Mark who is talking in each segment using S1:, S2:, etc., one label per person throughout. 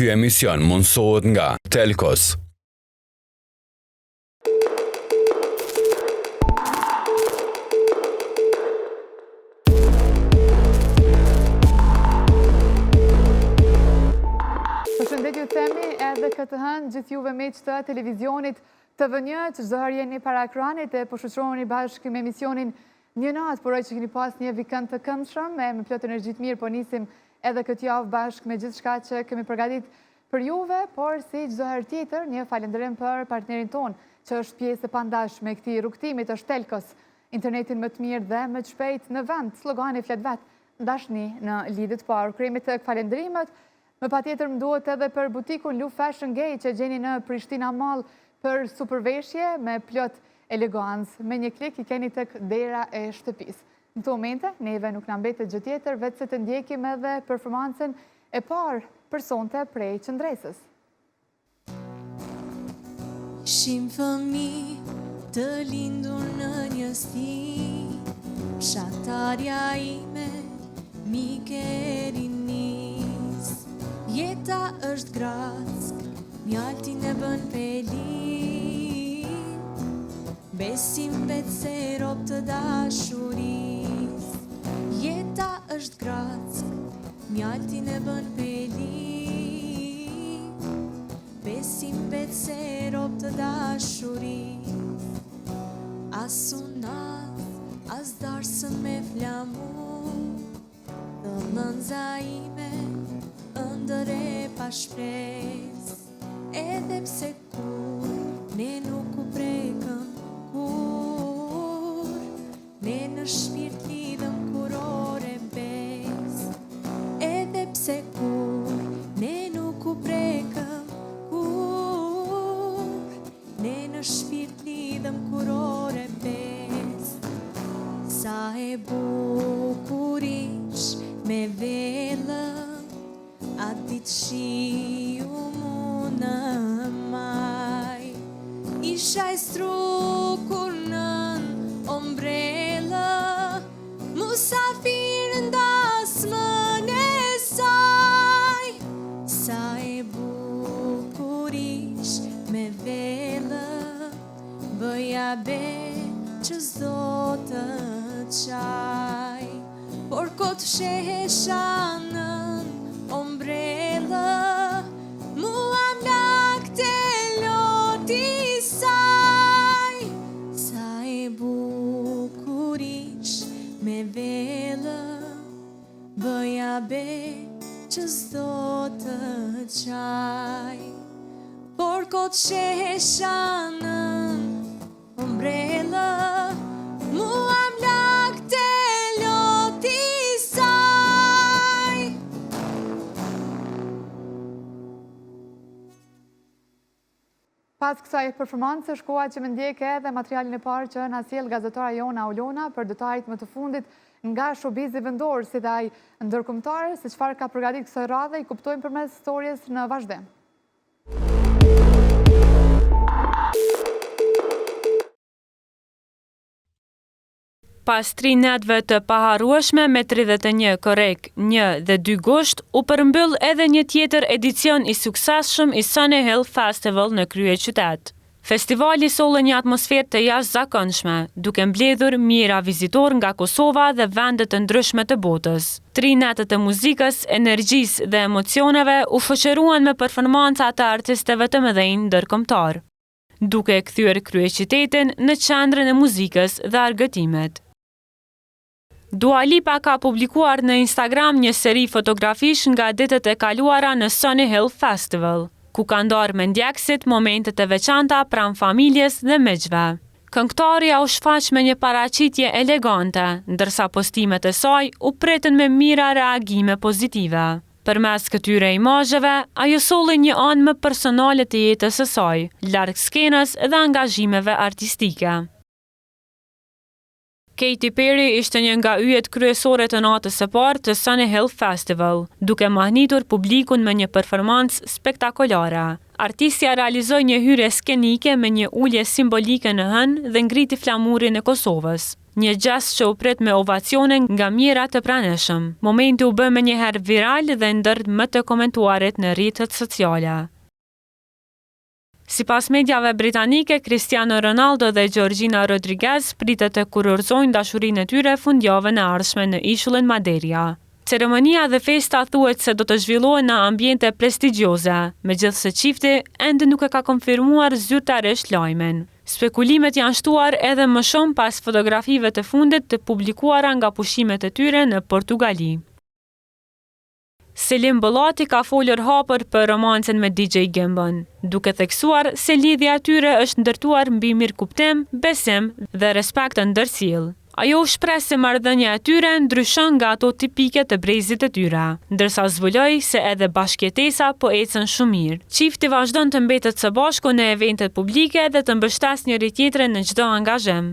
S1: Ky emision mundësohet nga Telkos.
S2: Përshëndetje themi edhe këtë hënë gjithë juve miq të televizionit TV1 që çdo herë jeni para ekranit e po shoqëroheni bashkë me emisionin Një natë, poroj që keni pas një vikend të këndshëm me plot energji të mirë, po nisim edhe këtë javë bashkë me gjithçka që kemi përgatit për juve, por si çdo herë tjetër, një falënderim për partnerin ton, që është pjesë e pandashme e këtij rrugtimi të Telkos, internetin më të mirë dhe më të shpejt në vend. Slogani flet vet, dashni në lidhje të parë. Kremi të falënderimet, më patjetër më duhet edhe për butikun Lu Fashion Gate që gjeni në Prishtina Mall për superveshje me plot elegancë. Me një klik I keni tek dera e shtëpisë. Në të momente, neve nuk na mbetet gjë tjetër veç se të ndjekim edhe performancën e parë për sonte prej qendresës.
S3: Ishim fëmijë të lindur në një shtëpi, fshatarja ime mike e rinis. Jeta është grack, mjaltin e bën pelin, besim vetë se rob të dashuris. Jeta është grack, mjaltin e bën pelin, besim vetë se rob të dashuris. As unat, as darsën me flamu, të lënza ime ëndër e pa shpres. Edhe pse kur ne nuk u prekëm, kur ne në shpirt lidhëm kur ore bes. Edhe pse kur ne nuk u prekëm, kur ne në shpirt lidhëm kur ore bes. Sa e bukur ish me velën, atë ditë shiu mu në maj. Isha e strukur nën ombrellë, musafir ndasmën e saj. Sa e bukur ish me velë, bëja be që s'do të qaj. Por kot shehesha nën ombrellë, mua mlakte loti saj. Sa e bukur ish me velë, bëja be që s'do të qaj. Por kot shehesha nën ombrellë, mua mlakte loti saj.
S2: Pas kësaj performance, shkoa që më ndjek edhe materialin e parë që na sjell gazetara Jona Aulona për detajet më të fundit nga showbizi vendor, si dhe ai ndërkombëtar, se çfarë ka përgatitur kësaj radhe, I kuptojmë përmes historisë në vazhdim.
S4: Pas 3 natëve të paharrueshme me 31 korrek, 1 dhe 2 gusht, u përmbyll edhe një tjetër edicion I suksesshëm I Sunny Hill Festival në kryeqytet. Festivali solli një atmosferë të jashtëzakonshme, duke mbledhur mijëra vizitorë nga Kosova dhe vende të ndryshme të botës. 3 natët e muzikës, energjisë dhe emocioneve u shoqëruan me performanca të artistëve të mëdhenj ndërkombëtar, duke kthyer kryeqytetin në qendrën e muzikës dhe argëtimit. Dua Lipa ka publikuar në Instagram një seri fotografish nga ditët e kaluara në Sunny Hill Festival, ku ka ndarë me ndjekësit momentet e veçanta pranë familjes dhe miqve. Këngëtarja u shfaq me një paraqitje elegante, ndërsa postimet e saj u pritën me mira reagime pozitive. Përmes këtyre imazheve, ajo solli një anë më personale të jetës së saj, larg skenës dhe angazhimeve artistike. Katy Perry ishte një nga yjet kryesore të natës së parë të Sunny Hill Festival, duke mahnitur publikun me një performancë spektakolare. Artistja realizoi një hyrje skenike me një ulje simbolike në hën dhe ngriti flamurin e Kosovës. Një gjest që u prit me ovacione nga mijëra të pranishëm. Momenti u bë menjëherë viral dhe ndër më të komentuarit në rrjetet sociale. Sipas mediave britanike, Cristiano Ronaldo dhe Georgina Rodriguez pritet të kurorëzojnë dashurinë e tyre fundjavën e ardhshme në ishullin Madeira. Ceremonia dhe festa thuhet se do të zhvillohen në ambiente prestigjioze, megjithse çifti ende nuk e ka konfirmuar zyrtarisht lajmin. Spekulimet janë shtuar edhe më shumë pas fotografive të fundit të publikuara nga pushimet e tyre në Portugali. Selim Bollati ka folur hapur për romancën me DJ Gimbon, duke theksuar se lidhja e tyre është ndërtuar mbi mirëkuptim, besim dhe respekt ndërsjellë. Ajo shpreh se marrëdhënia e tyre ndryshon nga ato tipike të brezit të tyre, ndërsa zbuloi se edhe bashkëjetesa po ecën shumë mirë. Çifti vazhdon të mbetet së bashku në eventet publike dhe të mbështas njëri tjetrin në çdo angazhim.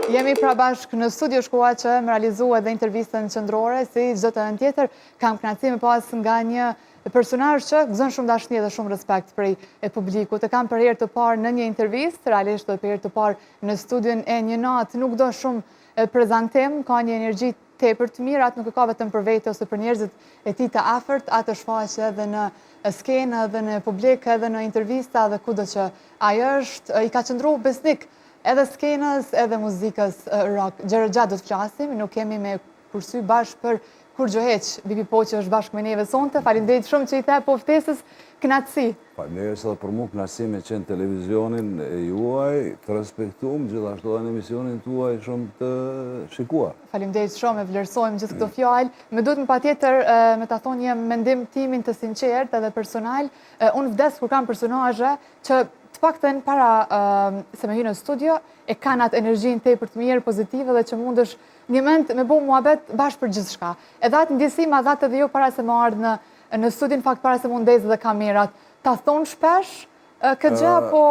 S2: Jemi pra bashkë në studio shkua që më realizua dhe intervistën qëndrore, si çdo të rënë tjetër, kam kënaqësi me pas nga një personazh që gëzon shumë dashni dhe shumë respekt prej publikut. E kam për herë të parë në një intervistë, realisht edhe për herë të parë në studion e Një Natë, nuk do shumë prezantim, ka një energji tepër të mirë, atë nuk e ka vetëm për vete ose për njerëzit e tij të afërt, atë shfaqet edhe në skenë, edhe në publik, edhe në intervista, dhe kudo që ai është, i ka qëndruar besnik edhe skenës, edhe muzikës rock. Gjërë gjatë do të flasim, nuk kemi me kursy bashkë për kur gjoheq. Bibi Poqi është bashkë me neve sonte. Faleminderit shumë që i the po ftesës, kënaqësi.
S5: Faleminderit edhe për mua, kënaqësi me qenë televizionin e juaj, të respektuam, gjithashtu edhe në emisionin tuaj shumë të shikuar.
S2: Faleminderit shumë, e vlerësojmë gjithë këto fjalë. Më duhet më patjetër me ta thonë një mendim timin të sinqert edhe personal. Unë vdes kur kam personazhe që të paktën para se me hynë në studio, e kanë atë energjinë tepër të mirë, pozitive, dhe që mundesh një mend me bëu muhabet bashkë për gjithçka. Edhe atë ndjesim ma dhatë edhe jo para se më ardhë në studion, fakt para se mundes dhe kamerat. Ta thonë shpesh këtë gjë, apo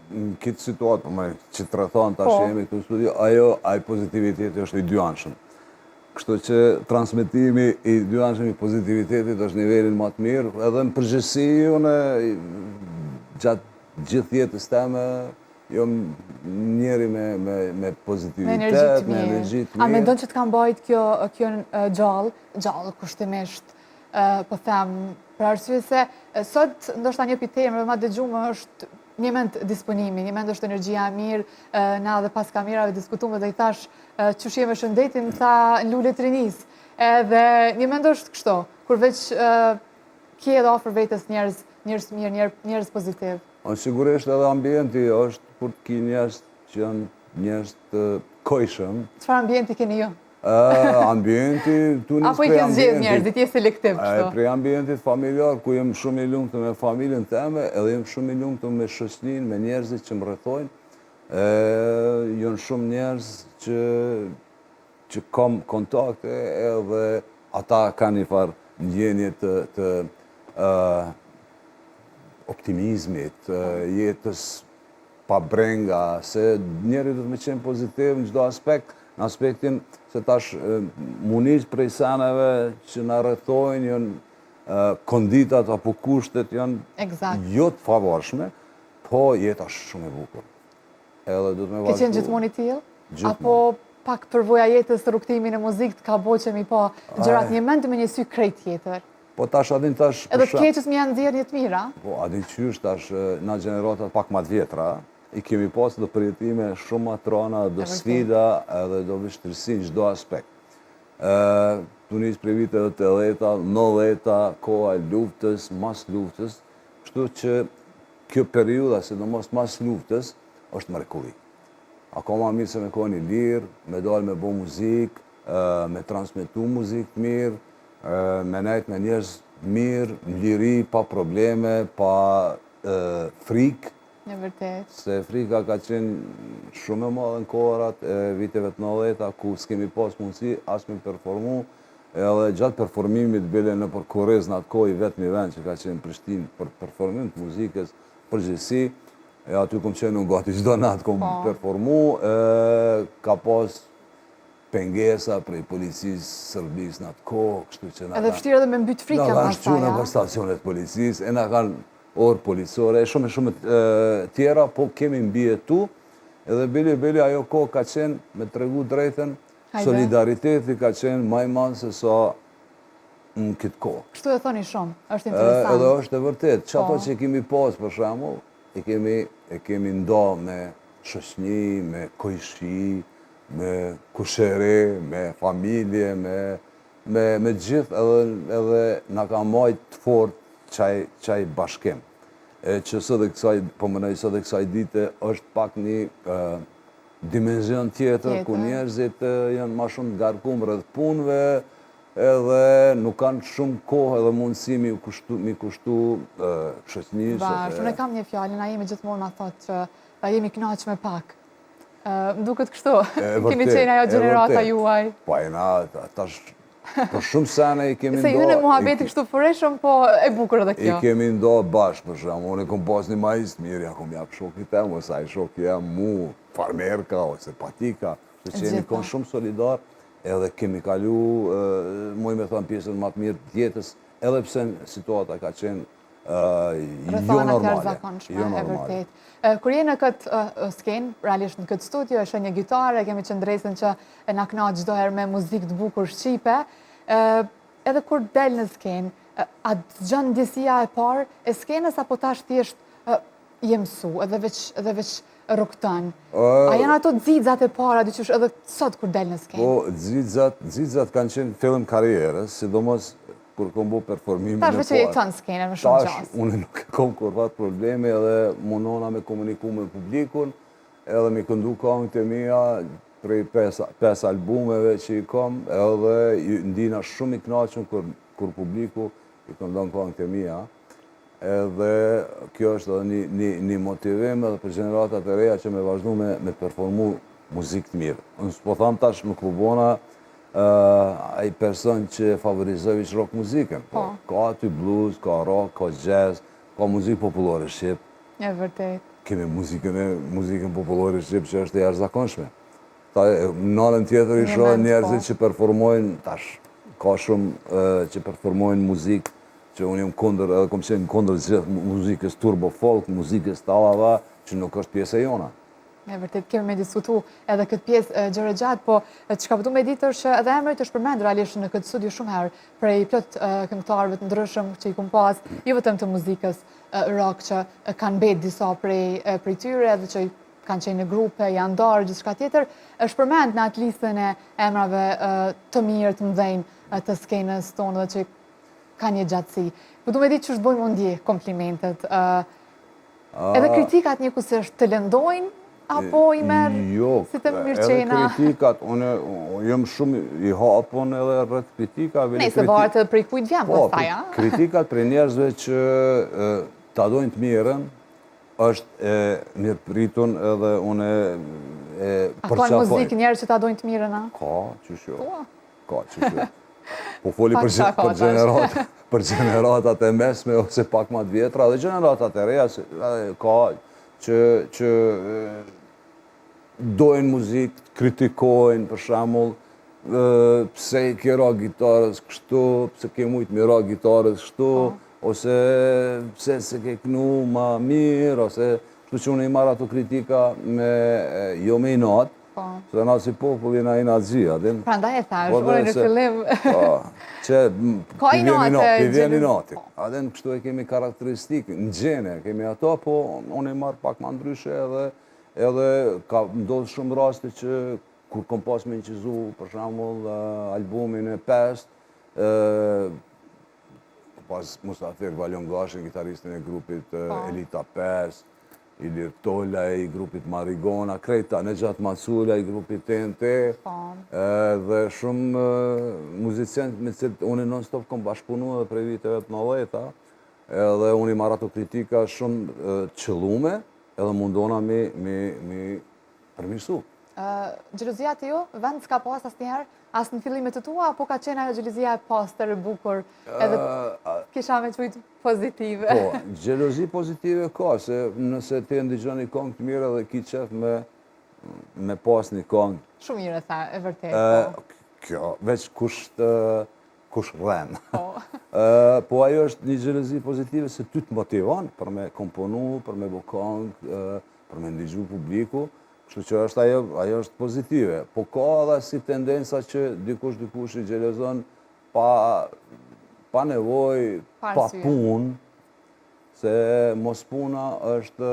S5: në këtë situatë, që të rrethon tash jemi këtu në studio, ai pozitiviteti është i dyanshëm. Kështu që transmetimi i dyanshëm i pozitivitetit është nivelin më të mirë, edhe në përgjithësi unë gjatë gjithë jetës time jam njeri me pozitivitet, me energji të mirë.
S2: A mendon që të kam bajt kjo gjallë kushtimisht, po them, për arsye se sot ndoshta një pitejmë, ma dëgjumë është një mend disponimi, një mend është energjia mirë, na dhe pas kamerave diskutume dhe i thash që shjeme shëndetim, tha në lullet rinis. Edhe një mend është kështu, kur veç kje edhe ofër vetës njerëz mirë, njerëz pozitiv.
S5: Sigurisht edhe ambienti është kur të ki njerëz që janë njerëz të kojshëm.
S2: Çfarë ambienti keni ju?
S5: Ambienti, tu njës
S2: apo i ke zgjedh njerëzit, je selektiv kështu?
S5: Prej ambientit familjar, ku jem shumë i lumtur me familjen teme, edhe jem shumë i lumtur me shoqërinë, me njerëzit që më rrethojnë. Janë shumë njerëz që kam kontakte, edhe ata kanë një farë ndjenje të optimizmit, jetës pa brenga, se njeri do të me qenë pozitiv në çdo aspekt, në aspektin se tash munish prej sanave që në rrethojnë, janë konditat apo kushtet janë jo të favorshme, po jeta është shumë e bukur.
S2: Ke qenë gjithmonë i tillë? Apo pak përvoja jetës, rrugtimin e muzikë të ka boqemi po gjërat një mend me një sy krejt tjetër?
S5: Po tash adin tash...
S2: Edhe të keqës më janë nxjerrje të mira?
S5: Po adin qysh tash na gjeneratat pak ma të vjetra, i kemi pas do përjetime shumë ma trona, do sfida edhe do vështirësi në çdo aspekt. Tu nis prej viteve të 80-ta, 90-ta, koha e luftës, mas luftës, kështu që kjo periudha, sidomos mas luftës, është mrekulli. Akoma mirë se me kohën i lirë, me dalë me bo muzikë, me transmetu muzikë mirë, me nejtë me njerëz mirë, në liri, pa probleme, pa frikë.
S2: Në vërtet.
S5: Se frika ka qenë shumë e madhe në kohërat e viteve të 90-ta, ku s'kemi pas mundësi as me performu, edhe gjatë performimit bile në për Korez në atë kohë i vetë një vend që ka qenë Prishtinë për performim të muzikës përgjithësi, e aty kom qenë në gati çdo natë kom performu, ka pas pengesa prej policisë sërbisë në atë kohë, kështu që na
S2: edhe vështirë edhe me mbyt frika
S5: pastaj. Na kanë shtuar në stacionet policisë, e na kanë orë policore, shumë tjera, po kemi mbijetu, edhe bili ajo kohë ka qenë, me tregu drejten, solidariteti ka qenë maj madh se sa në këtë kohë.
S2: Kështu e thoni shumë, është interesant.
S5: Edhe është e vërtet, çato që kemi pas për shembull, e kemi nda me shoqni, me kojshi, me kusheri, me familje, me gjithë edhe na ka majt të fort qaj bashkim. Që po mënoj sot e kësaj dite është pak një dimenzion tjetër, ku njerëzit janë ma shumë ngarkum rreth punëve, edhe nuk kanë shumë kohë edhe mundësi mi kushtu shoqënisë.
S2: Bash, unë kam një fjalë, na jemi gjithmonë na thotë që ta jemi kënaq me pak. Më duket kështu, keni qenë ajo gjenerata juaj.
S5: Po tash për shumë sene i kemi ndo...
S2: Se ju në muhabeti kështu përreshëm, po e bukur edhe kjo.
S5: I kemi ndo bashkë për shumë, unë e kom pas një majist mirë, ja kom jap shokit e mu, sa i shokit e mu, farmerka, ose patika, që jemi konë shumë solidar, edhe kemi kalu, muj me thonë pjesën më të mirë të jetës, edhe pse situata ka qenë jo normale.
S2: E vërtet. Kur je në këtë skenë, realisht në këtë studio, është një gitare, kemi qëndresën që na knaq çdo herë me muzikë të bukur shqipe, edhe kur del në skenë, a dëgjon ndjesia e parë e skenës apo tash thjesht je mësu, edhe veç rrugton? A janë ato xixat e para, dyqysh edhe sot kur del në skenë?
S5: Po, xixat kanë qenë fillim karrierës, sidomos kur kom bu performimin e parë.
S2: Tash veç e jeton skenën më shumë gjas.
S5: Tash unë nuk kom kurvat probleme edhe mundona me komuniku me publikun, edhe mi këndu këngët e mia prej 5 albumeve që i kom, edhe ndina shumë i kënaqur kur publiku i këndon këngët e mia. Edhe kjo është edhe një motivim edhe për gjeneratat e reja që me vazhdu me performu muzikë të mirë. Unë s'po tham tash nuk po bona ai person që favorizoj veç rock muzikën. Ka aty blues, ka rock, ka jazz, ka muzikë popullore shqip.
S2: E vërtet.
S5: Kemi muzikën popullore shqip që është e jashtëzakonshme. Në anën tjetër i shoh njerëzit që performojnë tash, ka shumë që performojnë muzikë që unë jam kundër, edhe kom qenë kundër gjithë muzikës turbo folk, muzikës tallava, që nuk është pjesë e jona.
S2: E vërtet, kemi me diskutu edhe këtë pjesë gjëre gjatë, po çka po du me ditë është edhe emrit është përmendur realisht në këtë studio shumë herë, prej plot këngëtarëve të ndryshëm që i kum pas, jo vetëm të muzikës rock që kanë mbet disa prej tyre, edhe që kanë qenë në grupe, janë ndarë, gjithçka tjetër, është përmend në atë listën e emrave të mirë, të mëdhenj të skenës tonë dhe që ka një gjatësi. Po du me ditë që është bojmë ndje komplimentet. Edhe kritikat një kusë është të lëndojnë, apo i merë si të mirëqena?
S5: Edhe kritikat, unë jëmë shumë i hapon edhe rrët kritikave.
S2: Ne, se bartë prej kujt vjen, pastaj, a?
S5: Kritikat prej njerëzve që ta dojnë të mirën, është e mirë pritun edhe unë e përqafoj.
S2: A ka në muzikë njerëz që ta dojnë të mirën, a?
S5: Ka, qëshjo. Ka, qëshjo. Po foli për gjeneratat e mesme ose pak ma të vjetra, dhe gjeneratat e reja ka që dojnë muzikë, kritikojnë, për shembull, pse i ke ra gitarës kështu, pse ke mujtë mi ra gitarës kështu, ose pse se ke knu ma mirë, ose kështu që unë i marrë ato kritika jo me inat, se na si popull jena inat zia.
S2: Pra ndaj e thash, unë në fillim...
S5: Që vjen inati. Adhen kështu e kemi karakteristikë, në gjene kemi ato, po unë i marrë pak ma ndryshe edhe ka ndodhë shumë raste që kur kom pas me inqizu, për shembull, albumin e Pest, pas Mustafir Valjon Gashin, gitaristin e grupit Elita Pest, Ilir Tola i grupit Marigona, Krejta Nejat Masula i grupit TNT, dhe shumë muzicienët me cilët unë non-stop kom bashkëpunu edhe prej viteve të 90-ta, edhe unë i marrë ato kritika shumë qëllume, edhe mundona mi përmirësu.
S2: Gjelozia të ju, vend s'ka pas asnjëherë, as në fillimet të tua, apo ka qenë ajo gjelozia e pastër, e bukur, edhe kisha me qujtë pozitive?
S5: Po, gjelozi pozitive ka, se nëse ti ndigjon një këngë të mirë edhe ki qef me pas një këngë.
S2: Shumë mirë e tha, e vërtet.
S5: Kjo, veç kush rren. Po ajo është një xhelozi pozitive se ty të motivon për me komponu, për me këngë, për me ndihmu publiku, kështu që ajo është pozitive. Po ka edhe si tendenca që dikush i xhelozon pa nevojë, pa punë, se mos puna është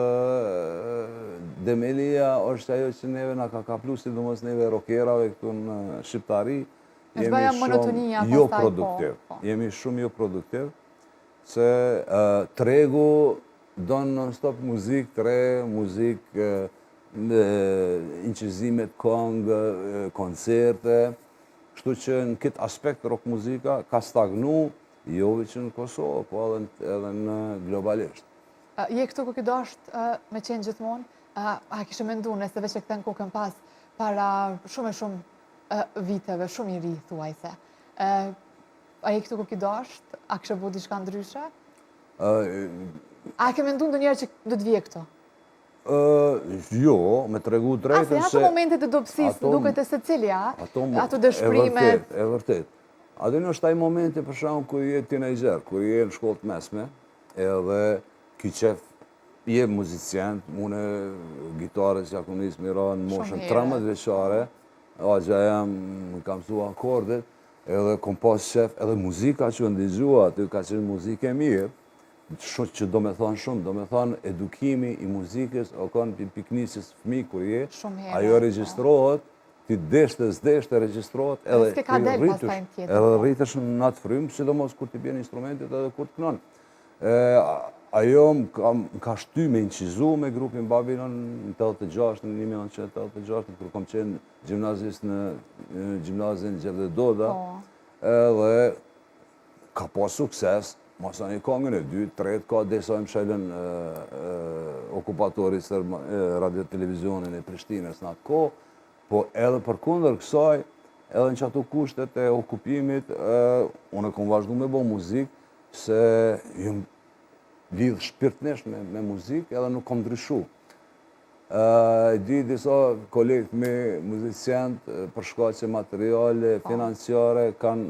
S5: demelia, është ajo që neve na ka kaplu, sidomos neve rokerave këtu në shqiptari, jemi shumë jo produktiv. Jemi shumë jo produktiv, se tregu donë non-stop muzik, inqizimet këngë, koncerte, kështu që në këtë aspekt rock muzika ka stagnu, jo veç në Kosovë, po edhe në globalisht.
S2: Je këtu ku këtë është me qenë gjithmonë, a kishë mendu nëse veç e këtën kokën pas para shumë viteve, shumë i ri, thuajse. A je këtu ku këtë është, a kishë bu diçka ndryshe? A ke mendu ndë njerë që do të vje këto?
S5: Jo, me tregu drejtën se...
S2: Ato momentet e dopsis, duket e se cilja, ato dëshprimet...
S5: E vërtet. Atë është taj momenti për shumë kër je teenager, kër je në shkollë të mesme, edhe ki qef, je muzicient, mune gitare që akunis mira në moshën 13 veçare, agja jam kam su akordet, edhe kom pas qef, edhe muzika që ndigjua, aty ka qenë muzike e mirë, që do me thonë shumë, do me thonë edukimi i muzikës, o kanë piknisës fëmi kër je, ajo regjistrohet, ti deshte regjistrohet, edhe rritësh në atë frymë, sidomos kur ti bjen instrumentit edhe kur të kënon. Ajo më ka shty me incizu me grupin Babylon në 86, në 1986, kur kom qenë gjimnazist në gjimnazin Gjevde Doda, edhe ka pas sukses, masa një kongën e 2, 3, ka desa më shajlen okupatori radio-televizionin e Prishtinës në atë kohë, po edhe për kundër kësaj, edhe në që ato kushtet e okupimit, unë e kom vazhdu me bo muzik, se jëm lidhë shpirtnesh me muzik, edhe nuk kom ndryshu. Di disa kolegët me muzicient, për shkaqe materiale, financiare, kanë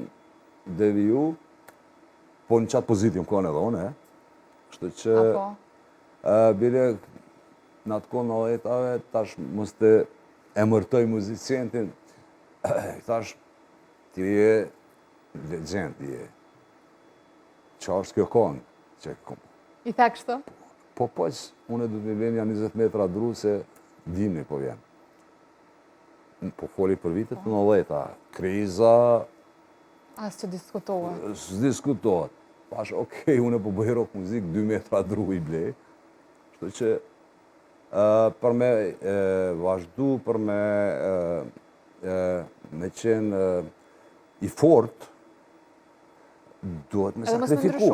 S5: deviju, po në qatë pozitim kanë edhe unë, kështu që bile në atë kohë në letave, tash mos të emërtoj muzicientin, thash, ti je legend, ti je. Qa është kjo kongë?
S2: I the kështu?
S5: Po që unë du të venja 20 metra dru se dimni po vjen. Po foli për vitet në leta, kriza...
S2: Asë që diskutohet.
S5: Së diskutohet. Pash, okej, unë po bëj rock muzik 2 metra dru i blej. Shtu që për me vazhdu, për me qenë i fort, duhet me sakrifiku.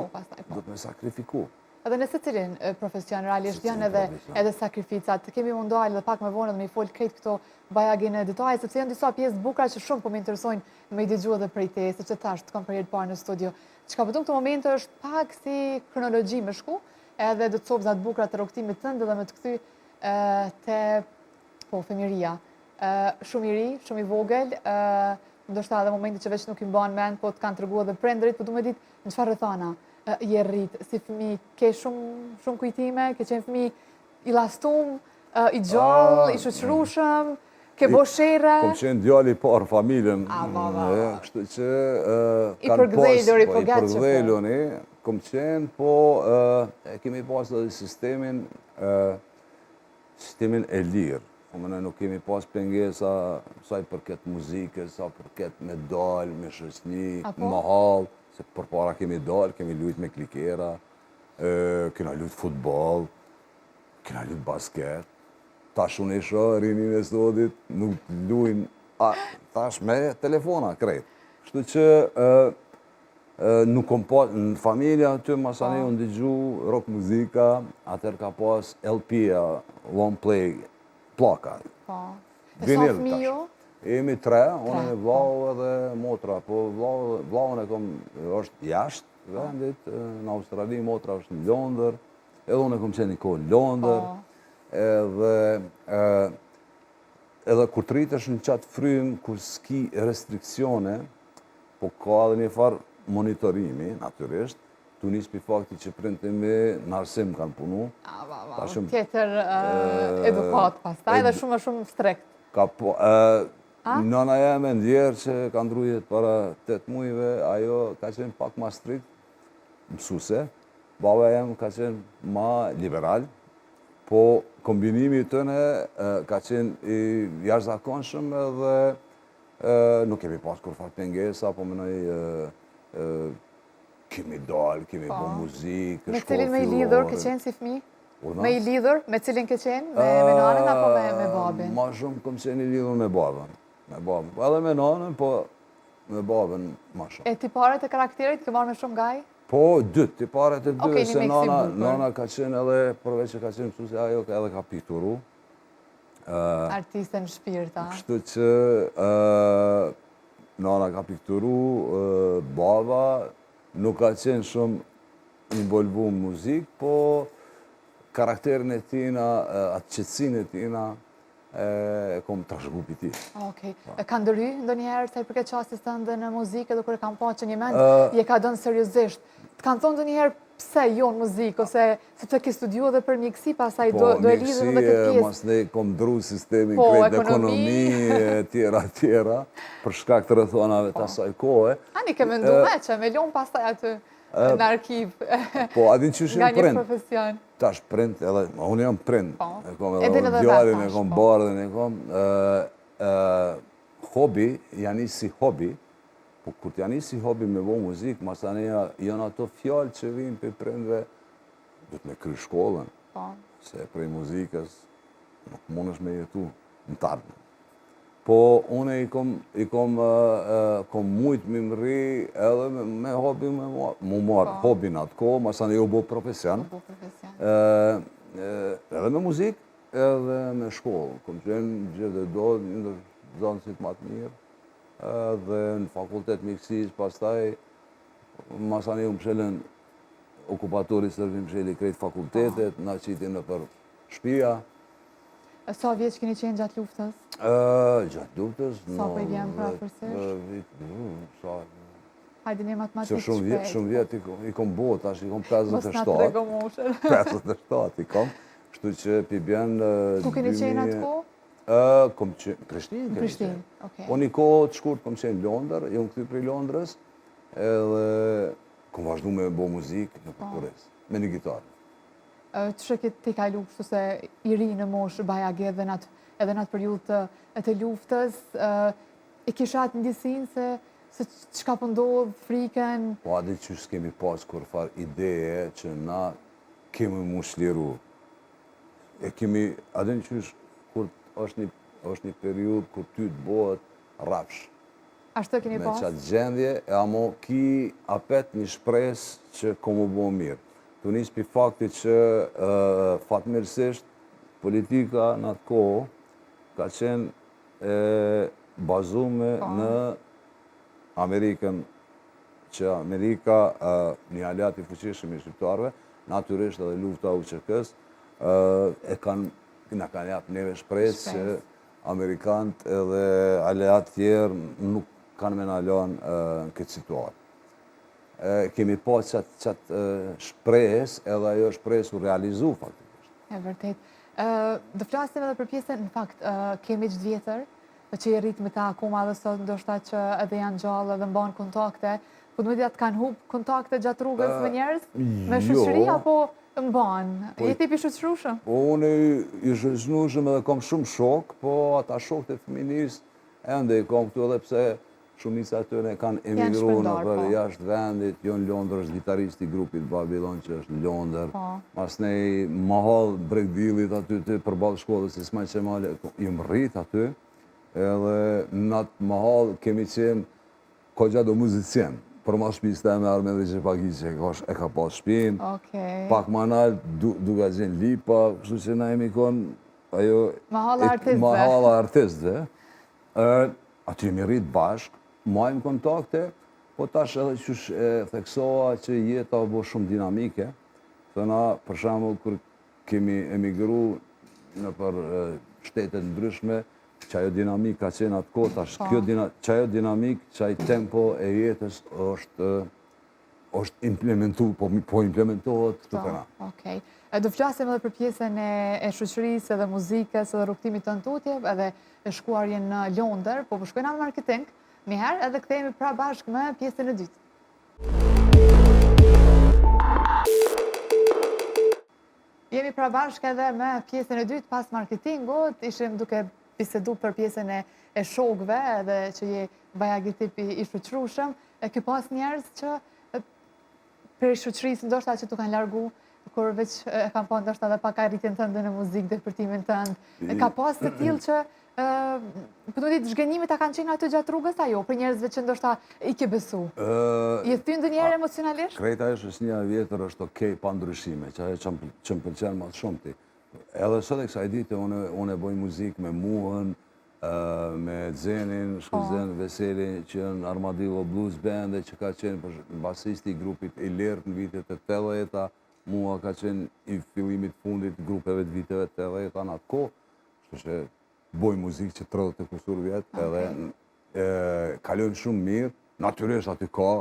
S5: Duhet me sakrifiku.
S2: Edhe nëse cilin profesion realisht janë edhe sakrificat, kemi mundojnë dhe pak me vonë dhe me i folë krejt këto bajagin e detaje, sepse janë disa pjesë bukra që shumë po me interesojnë me i dëgjua dhe prej te, se që thash të kam përjerë parë në studio. Që ka pëtun këtë momente është pak si kronologi me shku, edhe dhe të copëzat bukra të roktimit tëndë dhe me të këthy të femiria. Shumë i ri, shumë i vogël, ndoshta edhe momenti që veç nuk i mban mend, po të kanë tërgua dhe prendrit, po du me ditë në qëfar rëthana je rritë, si fëmi, ke shumë kujtime, ke qenë fëmi i lastum, i gjallë, i shoqërushëm, ke bo shere.
S5: Kom qenë djalli i parë familjen, kështu që
S2: i përgdhelur, i përgdhelur,
S5: kom qenë, po kemi pas edhe sistemin e lirë. Nuk kemi pas pengesa saj përket muzikës, sa përket me dalë, me shësni, me halë, se për para kemi dalë, kemi lujt me klikera, kena lujt futbol, kena lujt basket. Tash unë isha rinin e sodit, nuk lujnë, tash me telefona krejt. Kështu që nuk kom pas, në familja aty masani unë digju rock muzika, atër ka pas LP-a, long play, plaka.
S2: E sa fëmi jo?
S5: Jemi 3, unë e vlau edhe motra, po vlaun e kom është jashtë vendit, në Australi, motra është në Londër, edhe unë e kom qenë një kohë në Londër, edhe kur të rritesh në qatë frymë, kur s'ki restriksione, po ka edhe një farë monitorimi, natyrisht, Tunis për fakti që prindtimi në arsim kanë punu.
S2: Tjetër edukat pastaj dhe shumë strikt.
S5: Nëna jeme ndjerë që ka ndru jetë para 8 mujve, ajo ka qenë pak ma strikt, mësuse. Baba jem ka qenë ma liberal, po kombinimi tëne ka qenë i jashtëzakonshëm edhe nuk kemi pas kur fat pengesa, po mënoj kemi dalë, kemi bo muzikë,
S2: me cilin me i lidhur ke qenë si fëmi? Me i lidhur, me cilin ke qenë? Me nanën apo me babin?
S5: Ma shumë kom qenë i lidhur me babën. Edhe me nanën, po me babën ma shumë.
S2: E tiparet e karakterit ke marrë me shumë gaj?
S5: Po, tiparet e dy, se nana ka qenë edhe, përveç që ka qenë mësuesi, ajo edhe ka pikturu.
S2: Artiste në shpirta.
S5: Kështu që nana ka pikturu, baba nuk ka qenë shumë involvu në muzikë, po karakterin e tina, atë qetësinë e tina, e kom trashëgu për ti.
S2: Okej. E ka ndërhy ndonjëherë sa i përket çastit tënd në muzikë, edhe kur e kam pa që një mend je ka dhënë seriozisht. Të kanë thonë ndonjëherë pse jo në muzikë, ose sepse ke studiu edhe për mjekësi, pastaj do e lidhur edhe këtë pjesë.
S5: Po, mas ne kom ndru sistemin krejt ekonomi, tjera, për shkak të rrethonave të asaj kohe.
S2: Ani ke menduar që me lon pastaj aty në arkiv.
S5: Po, adin që
S2: nga një profesion.
S5: Tash prind, edhe unë jam prind. E kom edhe djalin, e kom bardhin, e kom hobi, janë si hobi. Po kur t'ja nisi hobi me bo muzikë, masaneja janë ato fjallë që vinë për prindve, du t'me kry shkollën, se prej muzikës nuk mundesh me jetu në tardë. Po une i kom mujtë me mëri edhe me hobi mu marë hobin atë ko, masane jo bo profesion, edhe me muzikë, edhe me shkollë. Kom qenë gjithë dhe do, një ndër zanësit ma të mirë, dhe në fakultet mjekësisë, pastaj masani u mshelën okupatori sërbim msheli krejt fakultetet, na qiti në për shpia.
S2: Sa vjeç keni qenë gjatë luftës?
S5: Gjatë luftës?
S2: Sa po i vjen pra përsërish? Hajde një matematikë shpejt.
S5: Shumë vjet i kom bo, tash i kom 57.
S2: Mos na trego moshën.
S5: 57 i kom, kështu që pi bjen...
S2: Ku keni qenë atë ko?
S5: Kom qenë, Prishtinë.
S2: Prishtinë, okej.
S5: Po një kohë të shkurt kom qenë Londër, jom këty prej Londrës, edhe kom vazhdu me bo muzikë në Përkures, me një gitarë.
S2: Që shë ti ka luftë, se i ri në moshë bajage edhe në atë periudhë të luftës, i kisha atë ndjesinë se çka po ndodh, frikën?
S5: Po adi që s'kemi pas kur far ideje që na kemi mu shliru. E kemi, adin që kur është një periudhë kur ty të bëhet rafsh.
S2: Ashtu keni pas?
S5: Me qatë gjendje, e amo ki apet një shpresë që komu bo mirë. Tu njës për fakti që fatmirësisht politika në atë kohë ka qenë bazume në Amerikën, që Amerika, një aliat i fuqishëm i shqiptarëve, natyrisht edhe lufta UÇK-s, në kanë japë neve shpresë që Amerikanët edhe aleat tjerë nuk kanë me në alonë në këtë situatë. Kemi po qatë shpresë edhe ajo shpresë u realizu faktikisht.
S2: E vërtet. Dë flasim edhe për pjesën, në fakt, kemi gjithë vjetër, që i rritë me ta akoma dhe sot, ndoshta që edhe janë gjallë edhe mbanë kontakte, po në medjat kanë hubë kontakte gjatë rrugës me njerës, me shoqëri apo mbanë? Jeti për shoqërushëm?
S5: Po unë i shoqërushëm edhe kom shumë shok, po ata shok të feminisë, ende i kom këtu edhe pse shumica atyre kanë emigru në për jashtë vendit, jo në Londër është gitarist i grupit Babylon që është në Londër, mas nej mahal bregdilit aty të përballë shkollës Ismail Qemali, jëm rrit aty, edhe në atë mahal kemi qenë kogja do muzicien, për ma shpis të me Armen dhe Gjepaki që e ka pas shpin, pak ma nalë duka gjenë lipa, kështu që na jemi konë ajo... Mahal artistëve. Aty jemi rrit bashkë, majmë kontakte, po tash edhe qysh e theksoa që jeta o bo shumë dinamike. Thëna, për shembull, kur kemi emigru në për shtetet ndryshme, Qajo dinamik ka qenë atë kohë, tash qajo dinamik, qaj tempo e jetës është implementu, po implementohet të tëra.
S2: Okej. Do flasim edhe për pjesën e shoqërisë edhe muzikës edhe rrugtimit të tutje edhe e shkuarjen në Londër, po shkojna në marketing njëherë edhe kthehemi pra bashkë me pjesën e dytë. Jemi pra bashkë edhe me pjesën e dytë pas marketingut, ishim duke bisedu për pjesën e shokëve edhe që je bajagitipi i shoqërueshëm. Ky pas njerëz që për shoqërisë ndoshta që tu kanë largu, kur veç e kam pa ndoshta edhe pak arritjen tënde në muzikë, depërtimin tënd. Ka pas të tillë që po të ditë zhgënjimit a kanë qenë aty gjatë rrugës ajo, për njerëzve që ndoshta i ke besu. Je thënë ndonjëherë emocionalisht?
S5: Krejta është një vjetër është okej pa ndryshime, që ajo që më pëlqen më shumë ti. Edhe sot e kësaj dite unë e boj muzikë me Muhën, me Xenin, Shkuzen Veseli, që në Armadillo Blues Band, që ka qenë basisti i grupit i Lert në vitet e 80-ta, Muha ka qenë i fillimit fundit grupeve të viteve të 80-ta në atë kohë, kështu që boj muzikë që 30 e kusur vjetë, edhe kalojnë shumë mirë, natyrisht aty ka,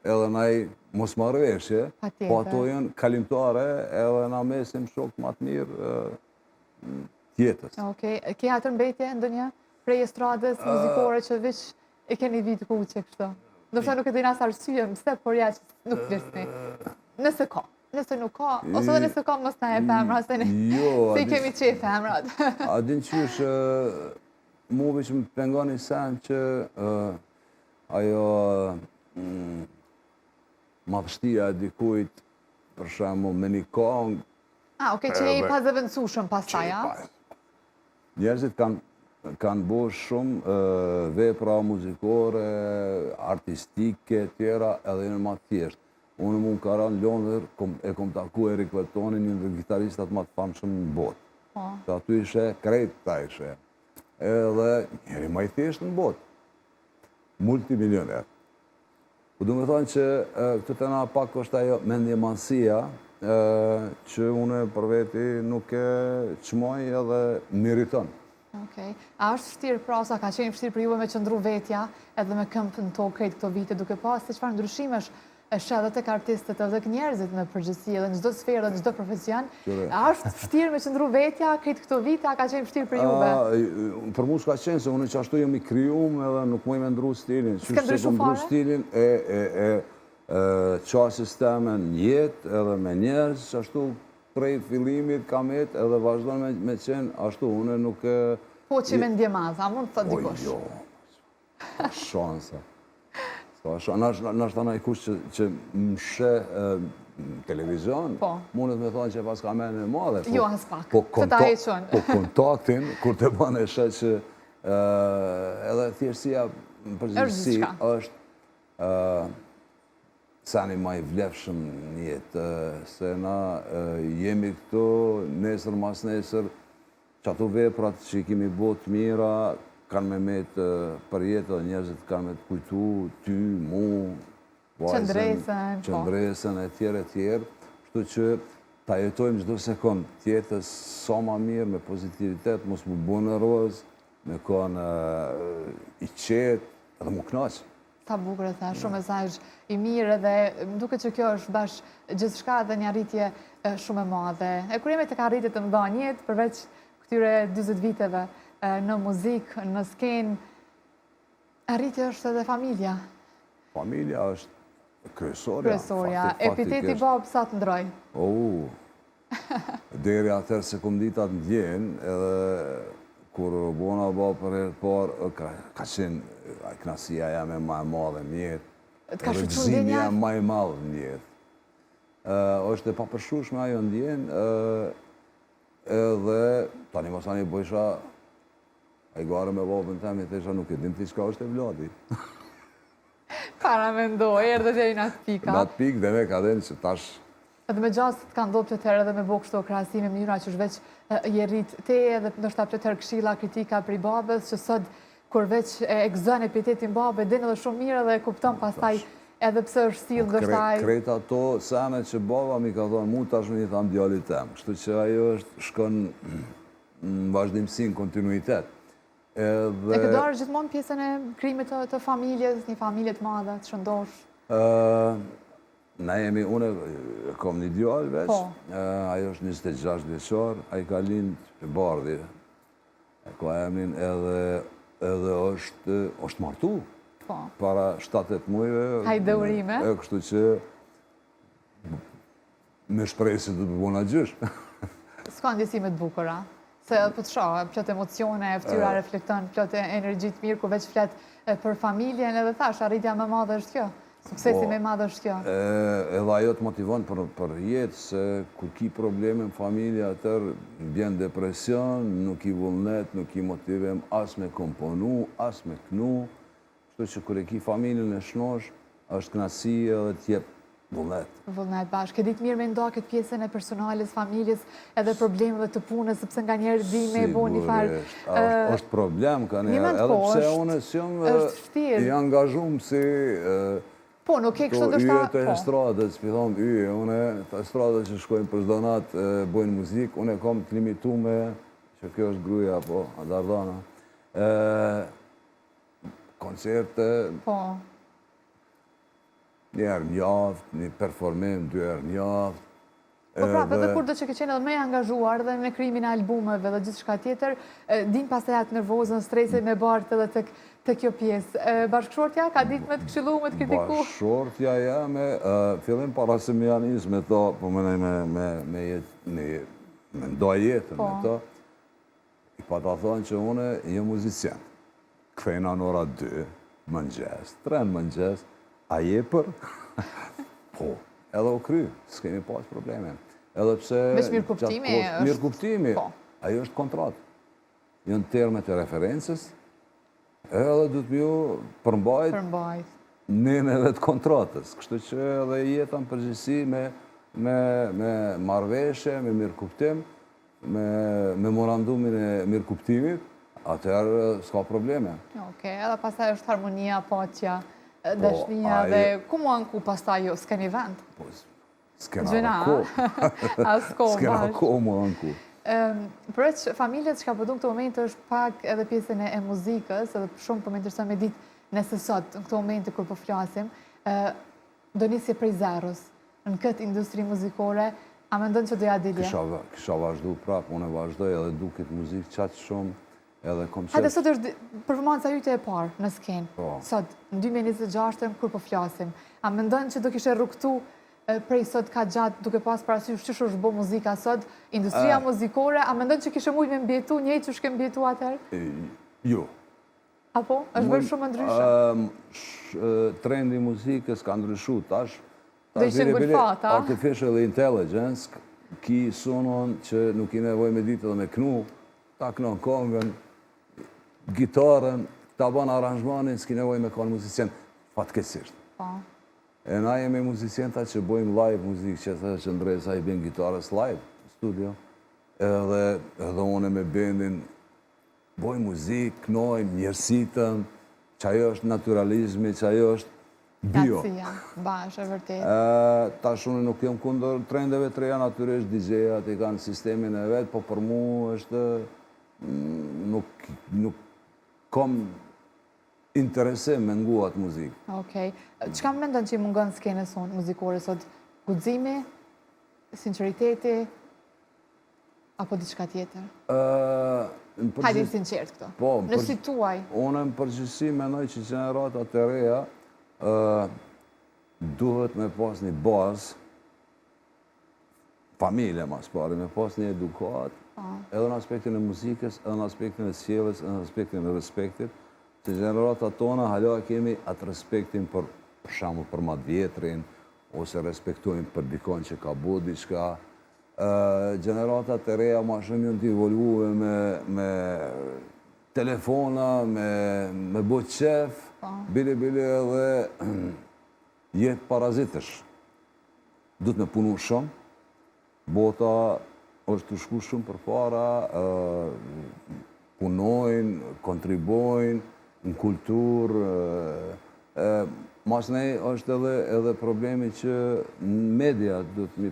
S5: edhe naj mos marrëveshje, po ato janë kalimtare, edhe na mesim shok më të mirë tjetës.
S2: Okej, ke atë mbetje ndonjë prej estradës muzikore që veç e keni vitë kuqe kështu? Ndoshta nuk e dini as arsyen pse, por ja që nuk vjesni. Nëse ka. Nëse nuk ka, ose dhe nëse ka mos na e femra, se i kemi qef femrat.
S5: A din qysh, muvi që më pengoni sen që ajo madhështia e dikujt, për shembull me një kong.
S2: Okej, që je i pazëvendësueshëm pastaj, a?
S5: Njerëzit kanë bërë shumë vepra muzikore, artistike, tjera, edhe në më thjeshtë. Unë mund ka ranë Londër, e kom taku Erik Claptonin, një në gitaristat më të famshëm në botë. Të aty ishe, krejt ta ishe. Edhe njeri më i thjeshtë në botë. Multimilioner. Po du me thonë që këtë të na pak është ajo mendjemansia, që unë për veti nuk e qmoj edhe meriton.
S2: Okej. A është vështirë pra, ose ka qenë vështirë për juve me qëndru vetja edhe me këmpë në tokë krejt këto vite duke pas, se çfarë ndryshimesh është edhe tek artistët edhe tek njerëzit në përgjithësi edhe në çdo sferë dhe në çdo profesion. A është vështirë me qëndru vetja krejt këto vite, a ka qenë vështirë për juve?
S5: Për mu s'ka qenë, se unë që ashtu jam i krijuar edhe nuk muj me ndru stilin.
S2: S'ka ndryshu fare?
S5: Stilin qasjes teme në jetë edhe me njerëz, që ashtu prej fillimit kam jetë edhe vazhdon me qenë ashtu, unë nuk e...
S2: Po që me ndjemadh, a mund të thot dikush?
S5: Jo, shansa. Nashtë anaj kush që më shë televizion, mundet me thonë që pas ka menë e madhe.
S2: Jo, as pak, që ta heqon.
S5: Po kontaktin, kur të banë e shë që edhe thjeshtësia në përgjithësi është sani ma i vlefshëm në jetë, se na jemi këtu nesër mas nesër, që ato veprat që i kemi botë mira, kanë me metë për jetë dhe njerëzit kanë me të kujtu, ty, mu, qëndresën, e tjerë. Shtu që ta jetojmë çdo sekund tjetës sa ma mirë, me pozitivitet, mos mu bu nervoz, me konë i qetë edhe mu knaqë.
S2: Ta bukur e tha, shumë mesazh i mirë dhe më duket që kjo është bashkë gjithçka dhe një arritje shumë e madhe. E kur jemi tek arritje të mëdha në jetë, përveç këtyre 40 viteve në muzikë, në skenë, arritje është edhe familja.
S5: Familja është kryesorja.
S2: Kryesorja. Epiteti babë sa të ndroj?
S5: Deri atër se kom ditat në djenë, edhe kur bona babë për herë parë, ka qenë knasia jam e ma e madhe në jetë.
S2: Të ka shqyqun dhe
S5: Gëzimi jam ma e madhe në jetë. është e papërshushme ajo në djenë, edhe tani mos tani bojsha e gare me babën temi, thesha nuk e dim ti çka është e vladi.
S2: Para me ndoj, erdhe dhe i në atë pika.
S5: Në atë pikë dhe me ka dhenë që tash...
S2: Edhe me gjasë të ka ndodhë që të herë edhe me bo kështu krahasime mënyra që është veç je rrit te edhe ndoshta që të herë këshilla, kritika për i babës, që sot kur veç e gëzën epitetin babë, din edhe shumë mirë dhe e kupton pastaj edhe pse është still ndoshta ai.
S5: Krejt ato sene që baba mi ka thonë, mu tash më një thamë djallit tem. Kështu që ajo është shkon në vazhdimsi, në kontinuitet.
S2: E ke darë gjithmonë pjesën e krijimit të familjes, një familje të madhe, të shëndosh?
S5: Na jemi, unë kom një djallë veç,
S2: Po.
S5: ajo është 26 vjeqar, a i ka lind për bardhi. Ka emrin edhe është martu,
S2: Po.
S5: para 7-8 mujve.
S2: Hajdeurime.
S5: Kështu që me shpresi të bëna gjysh.
S2: S'ka ndjesime të bukura? Se po të shoh, plot emocione, fytyra reflekton, plot energji të mirë, ku veç flet për familjen, edhe thash, arritja më e madhe është kjo. Suksesi më i madh është kjo.
S5: Edhe ajo të motivon për jetë, se kur ki probleme në familje, atër bjen depresion, nuk i vullnet, nuk i motivem as me komponu, as me knu. Kështu që kur e ki familjen e shnosh, është knasi edhe t'jep vullnet.
S2: Vullnet bashkë. E ditë mirë me nda këtë pjesën e personales, familjes, edhe problemeve të punës, sepse nga njerë di me bo një farë.
S5: Është problem ka njerë,
S2: Një
S5: edhe
S2: po,
S5: pse unë
S2: është vështirë.
S5: i angazhum si
S2: Po, nuk e kështu
S5: yje
S2: ndoshta.
S5: të estradët, s'pi thom yje, une të estradët që shkojnë për çdo natë bojnë muzikë, unë e kam të limitume, që kjo është gruja, po, Dardana, koncerte,
S2: Po.
S5: një herë mjaft, një performim, 2 herë mjaft.
S2: Po prapë, edhe kur do që ke qenë edhe me angazhuar dhe në krijimin e albumeve dhe gjithë shka tjetër, din pastaj atë nervozën, stresin me bartë edhe të kjo pjesë. Bashkëshortja ka ditë me të këshillu, me të kritiku?
S5: Bashkëshortja jame, fillim para se me janis me to, po me ndoj jetën me to, i pa ta thonë që une jë muzicien. Kthejna në ora 2, mëngjes, 3 mëngjes, a je për? Po, edhe u kry, s'kemi pas probleme. Edhe pse...
S2: Veç mirë kuptimi është...
S5: Mirë kuptimi,
S2: Po.
S5: ajo është kontrat. Jënë termet e references, edhe du të mju përmbajt nëneve të kontratës. Kështu që edhe jetën përgjithsi me marveshe, me mirë kuptim, me memorandumin e mirë kuptimit, atëherë s'ka probleme.
S2: Oke, edhe pastaj është harmonia, paqja, dashnia dhe ku mu anku pastaj jo, s'keni vend?
S5: Po, s'kena ko.
S2: Asko,
S5: S'kena ko mu anku.
S2: Përveç familjet që ka përdu në këtë moment është pak edhe pjesën e muzikës, edhe shumë për me interesoj me ditë nëse sot, në këtë moment kur po flasim, do nisje prej zeros në këtë industri muzikore, a me ndonë që do ja dilje?
S5: Kisha vazhdu prapë, unë e vazhdoj edhe du këtë muzikë qatë shumë, edhe kom
S2: Hajde,
S5: qëtë.
S2: sot është performanca jute e parë në skenë.
S5: Po.
S2: Sot, në 2026 kur po flasim, a me ndonë që do kishe rukëtu prej sot ka gjatë duke pas parasysh që është bo muzika sot, industria muzikore, a me ndonë që kishe mujtë me mbjetu njëjtë që shke mbjetu atër?
S5: Jo.
S2: Apo? është bërë shumë ndryshë?
S5: Trendi muzikës ka ndryshu tash.
S2: Do ishte ngulfat, a?
S5: Artificial intelligence, ki sunon që nuk i nevoj me ditë dhe me knu, ta knon kongën, gitarën, ta ban aranjmanin, s'ki nevoj me kanë muzicien, fatkeqësisht.
S2: Po.
S5: E na jemi muzicienta që bojmë live muzikë, që thë që Ndresa i bën gitarës live në studio, edhe une me bendin bojmë muzikë, knojmë, njërsitëm, që ajo është naturalizmi, që ajo është bio.
S2: Katësia, bash, e vërtet.
S5: Tash unë nuk jam kundër trendeve të reja, natyrisht DJ-at i kanë sistemin e vetë, po për mu është nuk kom interesim me nguat muzikë.
S2: Okej. Qka më mendon që i mungon skene sonë muzikore sot? Guximi, sinceriteti, apo diçka tjetër? Hajde sinqert këto.
S5: Po,
S2: në si tuaj.
S5: Unë në përgjithësi menoj që gjeneratat e reja duhet me pas një bazë, familje mas pari, me pas një edukat, edhe në aspektin e muzikës, edhe në aspektin e sjelljes, edhe në aspektin e respektit, që gjeneratat tona hala kemi atë respektin për shembull për matë vjetrin, ose respektojnë për dikon që ka bo diçka. Gjeneratat e reja ma shumë jënë të evoluve me telefona, me bo qef, bili edhe jetë parazitësh. Duhet me punu shumë, bota është të shku shumë për para, punojnë, kontribojnë, në kulturë, mas nej është edhe problemi që media du të mi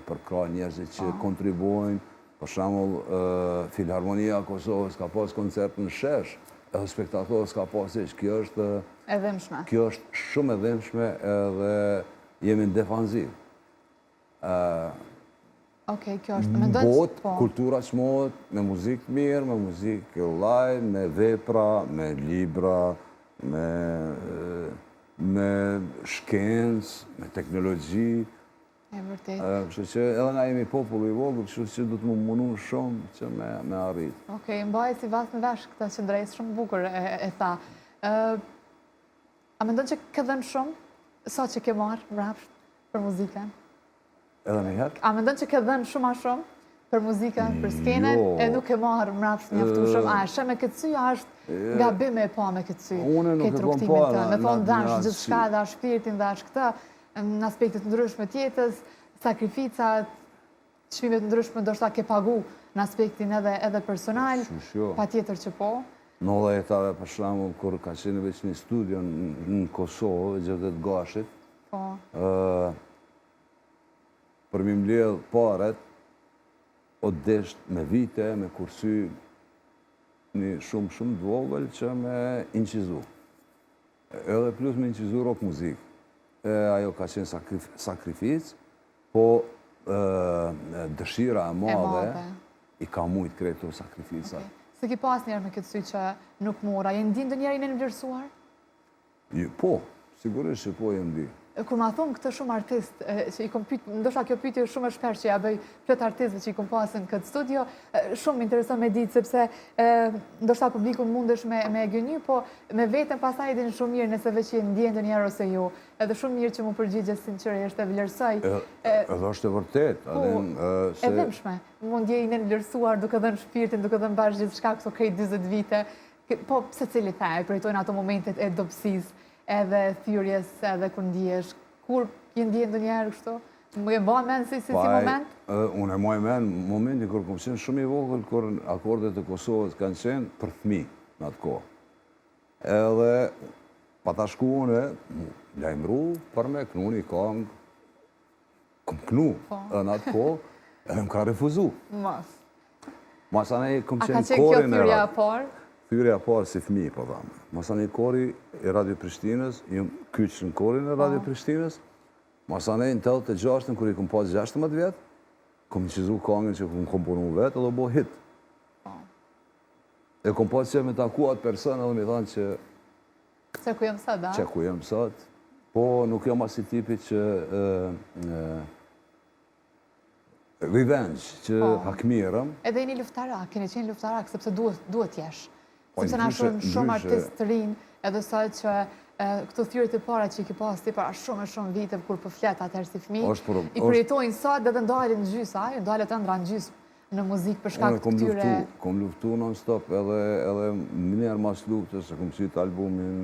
S5: përkra njerëzit që kontribojnë Për shembull, Filharmonia e Kosovës ka pas koncert në shesh, edhe spektatorët s'ka pas hiç. Kjo është shumë e dhimbshme edhe jemi në defanziv.
S2: Okej, kjo është.
S5: Në botë, kultura çmohet me muzikë mirë, me muzikë live, me vepra, me libra, me shkencë, me teknologji.
S2: E vërtet.
S5: Kështu që edhe na jemi popull i vogël, kështu që do të më munu shumë që me arrit.
S2: Okej, mbaj si vas në vesh këtë që ndrejtë shumë bukur e tha. A mendon që ke dhënë shumë? Sa që ke marrë mrapsht për muzikën?
S5: Edhe në herë?
S2: A mendon që ke dhënë shumë a shumë për muzikën, për skenën, e nuk ke marrë mrapsht mjaftueshëm? A është me këtë sy, a është gabim e pa me këtë sy?
S5: Unë nuk e kom pa.
S2: Me thonë dash gjithçka, dash shpirtin, dash këtë, në aspektet ndryshme të jetës, sakrificat, çmimet ndryshme ndoshta ke pagu në aspektin edhe personal, patjetër që po.
S5: Në dhjetave, për shembull, kur ka qenë veç një studio në Kosovë, gjatë Gashit, për mi mbledh paret, o desht me vite, me kursy, një shumë të vogël që me incizu. Edhe plus me incizu rock muzikë. Ajo ka qenë sakrificë, po dëshira e madhe i ka mujt krejt të sakrificat.
S2: Se ki pas njerë me këtë sy që nuk mora, jenë ndi ndë njerë i në vlerësuar?
S5: Po, sigurisht që po jenë ndi.
S2: Kur ma thonë këtë shumë artist, që i kom pytë, ndoshta kjo pyetje shumë e shpesh që ja bëj plot artistëve që i kom pasën këtë studio, shumë më intereson me ditë, sepse ndoshta publikun mundesh me gëny, po me vetën pasaj edhin shumë mirë nëse veç je ndjen ndonjëherë ose jo. Edhe shumë mirë që mu përgjigje sinqerisht e vlerësoj.
S5: Edhe është e vërtet.
S2: E dhimshme, mund je i në vlerësuar duke dhënë shpirtin, duke dhënë bash gjithçka këto krejt 40 vite, po se cili the, përjetojnë ato momentet e dobësisë, edhe thyrjes, edhe kur ndihesh, kur je ndjen ndonjëherë kështu? Më e bën mend si moment?
S5: Unë e moj mend momentin kur kam qenë shumë i vogël, kur akordet e Kosovës kanë qenë për fëmijë në atë kohë. Edhe pa ta shku unë, lajmëru për me knu një këngë, kom knu në atë kohë, edhe më ka refuzu. Masane kom qenë korin e radhë. Thyrja parë si fëmijë, po thamë. Masane kori e Radio Prishtinës, jëm kyqë në korin e Radio Prishtinës. Masane në 86, kër i kom pas 16 vjetë, kom qizu këngën që kom komponu vetë, edhe bo hit. E kom pas që me taku atë person, edhe me thanë që...
S2: Që ku jem sot, da?
S5: Që ku jem sot. Po, nuk jam asi tipi që... revenge, që hakmirëm.
S2: Edhe jeni luftarak, keni qenë luftarak, sepse duhet jesh. Sepse na shumë artistë të rinë, edhe sot që këto thyrët e para që i ki pas ti para shumë vite, kur për flet atëherë si fëmijë, i përjetojnë sot dhe ndalin në gjysë, ndalet ëndra në gjysë në muzikë për shkak të këtyre...
S5: Kom luftu non-stop, edhe minërë mas luftës, se kom sytë albumin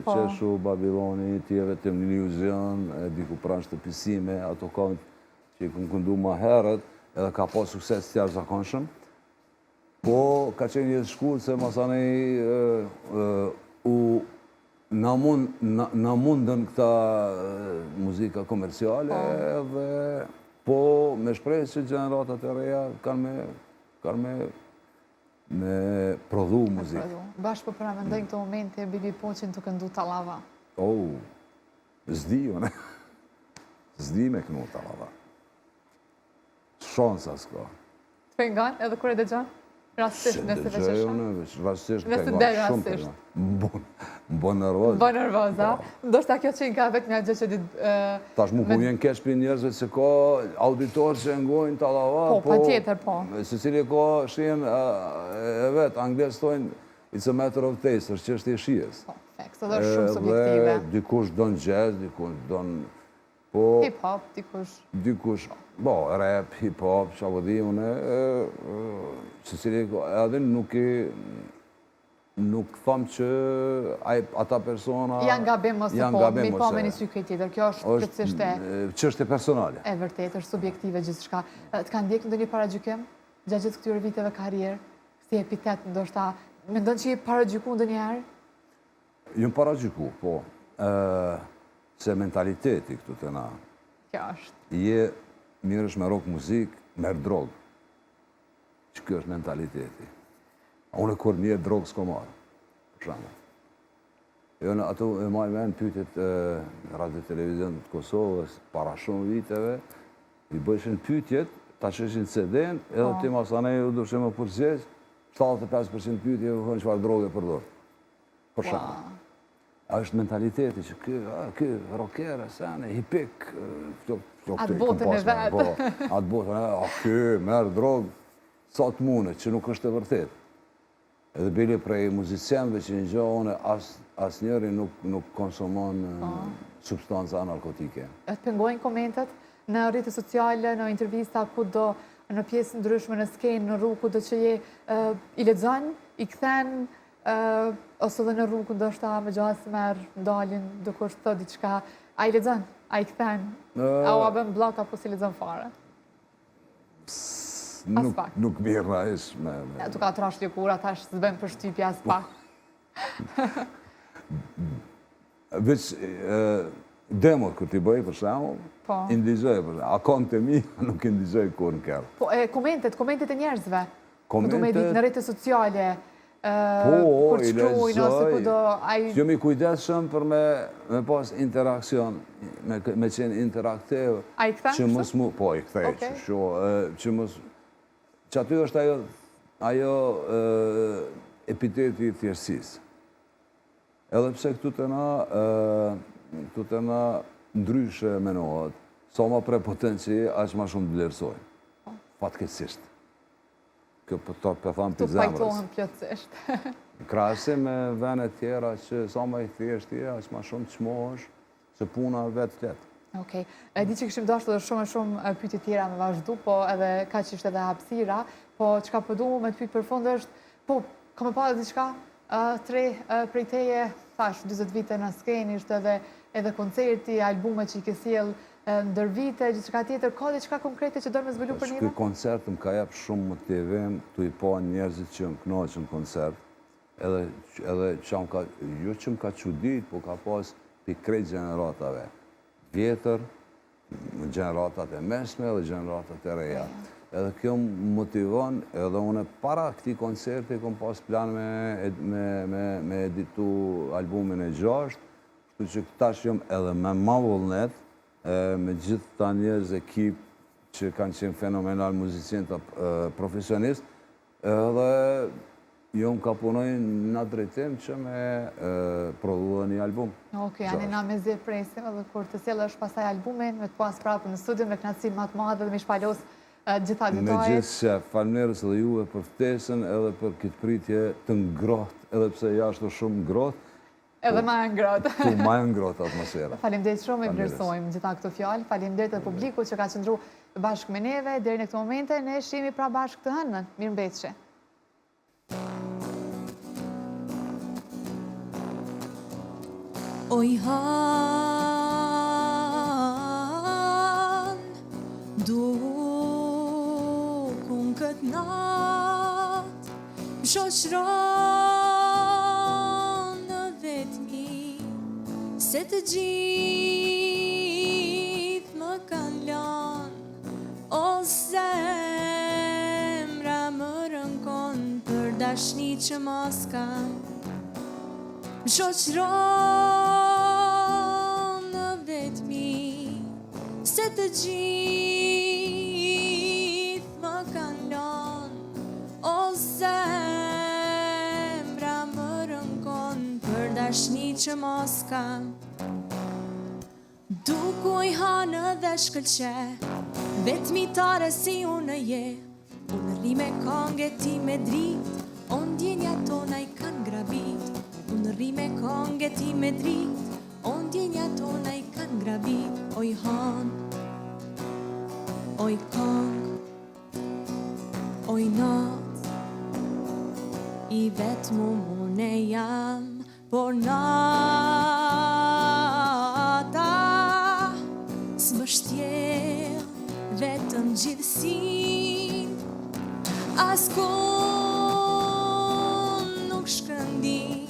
S5: Qeshu, Babiloni, tjeve të më një uzion, diku pranë shtëpisime, ato këngë që i kom këndu ma herët, edhe ka pas sukses të tjarë zakonshëm. Po, ka qenë jetë shkullë se masanej na mundën këta muzika komerciale edhe po me shprejtë që generatat e reja kanë me prodhu muzikë.
S2: Bashkë po pra mendoj në këto momente Bibi Poqin të këndu Talava.
S5: Zdi, une. Zdi me kënu Talava. Shansa s'ka.
S2: Të pengan edhe kur e dëgjon? Rastisht, nëse veqesha?
S5: Rastisht,
S2: shumë pengan.
S5: Më bon nervoz.
S2: Bon nervoz, a? Ndoshta kjo që i ka vetë nga gjë që ditë...
S5: Tash mu ku vjen kesh për njerëzve që ka auditor që ngojnë Talava.
S2: Po, pa tjetër, po.
S5: Se cili ka shien e vetë, anglisht thojnë, it's a matter of taste, është që është e shies.
S2: Po, feks, edhe shumë subjektive.
S5: Dhe dikush don jazz, dikush don...
S2: Hip-hop,
S5: dikush, rap, hip-hop, që avë di une, se cili, edhe nuk thamë që ata persona...
S2: Janë gabim ose po, mi po me një sy këtë tjetër, kjo është përcishte...
S5: Qështë personale.
S2: E vërtet, është subjektive gjithë shka. Të kanë ndjekë ndonjë paragjykim, gjatë gjithë këtyre viteve karrierë, si epitet, ndoshta, me ndonë që i paragjyku ndonjëherë?
S5: Jëmë paragjyku, po. Se mentaliteti këtu të na.
S2: Kjo është.
S5: Je mirësh me rock muzik, merë drogë. që kjo është mentaliteti. Unë kur një drogë s'ko marë, për shembull. Jo, në ato e marrë me në pyetjet radio televizion të Kosovës, para shumë viteve, i bëjshin pyetjet, ta qeshin CD-n, edhe ti masanej u dushim më përgjegjë, 75% pyetje u thonë çfarë droge përdor. Për shembull. A është mentaliteti që ky rocker, sane, hipik,
S2: atë botën e vetë.
S5: Atë botën e ky merr drogë, sa të mundet, që nuk është e vërtet. Edhe bili prej muzicianëve që një gjohë, asnjëri nuk konsumon substanca narkotike.
S2: Të pengojnë komentet në rrjetet sociale, në intervista kudo, në pjesë ndryshme në skenë, në rrugë kudo që je, i lexon, i kthen, ose dhe në rrugë ndoshta me gjasë merr, ndalin, dukur të thotë diçka, a i lexon, a i kthen, a u bën blok apo si lexon fare?
S5: Nuk mirë na ish me...
S2: Tu ka trash lëkura, tash s'të bën përshtypje as pak.
S5: Veç demot kur t'i bëj, për shembull, i ndigjoj, akont e mi, nuk i ndigjoj kur në kërë.
S2: Po, komentet e njerëzve, du me ditë në rrjetet sociale, kur të shkrujnë, ose kudo...
S5: Jo mi kujdesshëm për me pas interakcion, me qenë interaktiv,
S2: a i kthen?
S5: Po, i kthej, që mos... Që aty është ajo epiteti i thjeshtësisë. Edhe pse këtu të na ndryshe menohet, sa ma prepotenci, aq ma shumë vlerësojnë. Fatkeqësisht. Kjo për thamë për zemrës.
S2: Tu pajtohen plotësisht.
S5: Krahasim me vene tjera që sa ma i thjeshtë je, aq ma shumë çmohesh, se puna vetë flet.
S2: Okej. Di që këshim dashur dhe shumë pyetje tjera me vazhdu, po edhe ka që ishte edhe hapësira, po çka po du me të pyet për fund është, po, ka me pa diçka, tre prej teje, thash, 20 vite në skenë, ishte edhe koncerti, albume që i ke sjell ndër vite, gjithçka tjetër, ka diçka konkrete që do me zbulu për njëve?
S5: Ky koncert më ka jep shumë motivim të i pa njerëzit që më kënaqën koncert, edhe që më ka çudit, po ka pas pikrejt gjeneratave. Vjetër, gjeneratat e mesme dhe gjeneratat e reja. Edhe kjo më motivon, edhe une para këti koncerti kom pas plan me editu albumin e 6, kështu që tash jom edhe me ma vullnet, me gjithë ta njerëz ekip që kanë qenë fenomenal muzicien të profesionist, edhe jom ka punoj në drejtim që me prodhu një album.
S2: Okej, anë na me zi presim edhe kur të sjellësh pastaj albumin, me të pas prapë në studio, me kënaqësi më të madhe dhe me shpalos gjitha detajet.
S5: Me gjithë shef, faleminderit edhe juve për ftesën edhe për këtë pritje të ngrohtë, edhe pse jashtë është shumë ngrohtë.
S2: Edhe ma e ngrohtë.
S5: Tu ma e ngrohtë atmosfera.
S2: Faleminderit shumë, i vlerësojmë gjitha këto fjalë. Faleminderit edhe publikut që ka qëndru bashkë me neve. Deri në këtë momente, ne shihemi pra bashkë të hënën. Mirëmbëjtje.
S3: Oj han, dukun këtë nat, më shoqëron në vetmi, se të gjithë më kanë lanë, o zemra më rënkon për dashni që mos kam. Më shoqëron në vetmi, se të gjithë më kanë lanë, o zemra më rënkon për dashni që mos kam. Dukuj hanë dhe shkëlqe, vetmi tare si unë je, unë rime konge ti me drit, o ndjenja tona i kanë grabit. Unë rime konge ti me drit, o ndjenja tona i kanë grabit. Oj han, oj kong, oj nat, i vetmu mune jam, por nata s'më shtjell vetëm gjithësin, askun nuk shkëndin.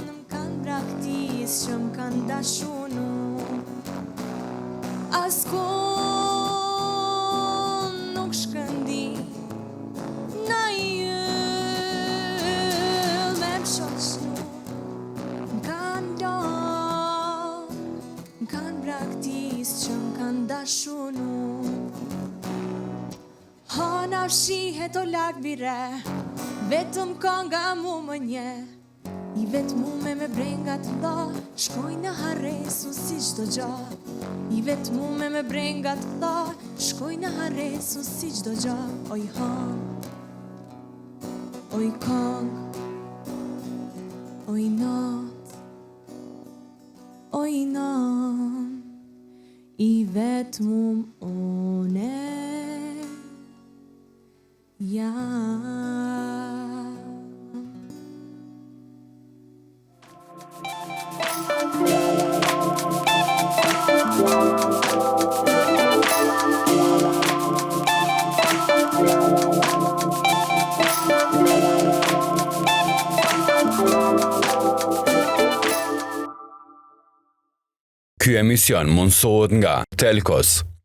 S3: Më kanë braktis që më kanë dashunu Askun nuk shkëndi Na yëll me më shoqnu M'kan don M'kan braktis që m'kan dashunu Hana shihet o lak bire Vetëm kënga mu më nje I vetë mu me brengat mda Shkoj në haresu si qdo gja I vetë mu me brengat mda Shkoj në haresu si qdo gja Oj hang Oj kong Oj not Oj nan I vetë mu one Ja
S1: Ky emision mundësohet nga Telkos.